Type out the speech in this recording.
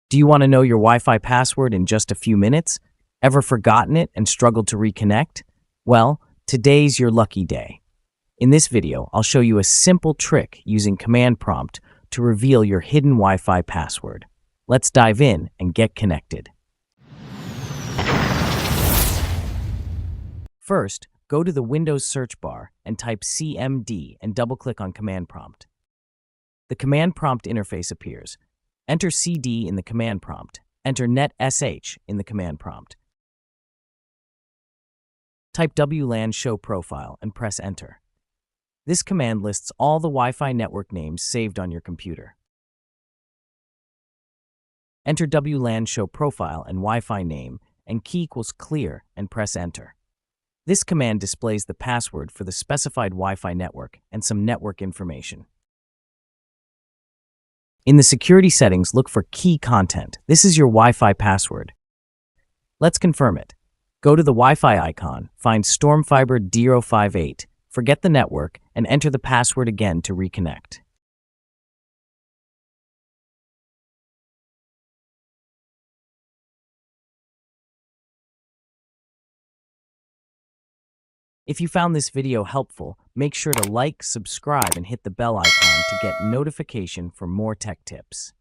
Do you want to know your Wi-Fi password in just a few minutes? Ever forgotten it and struggled to reconnect? Well, today's your lucky day. In this video, I'll show you a simple trick using Command Prompt to reveal your hidden Wi-Fi password. Let's dive in and get connected. First, go to the Windows search bar and type CMD and double-click on Command Prompt. The Command Prompt interface appears. Enter CD in the command prompt. Enter NetSH in the command prompt. Type WLAN show profile and press Enter. This command lists all the Wi-Fi network names saved on your computer. Enter WLAN show profile and Wi-Fi name and key equals clear and press Enter. This command displays the password for the specified Wi-Fi network and some network information. In the security settings, look for key content. This is your Wi-Fi password. Let's confirm it. Go to the Wi-Fi icon, find Stormfiber D058, forget the network, and enter the password again to reconnect. If you found this video helpful, make sure to like, subscribe, and hit the bell icon to get notification for more tech tips.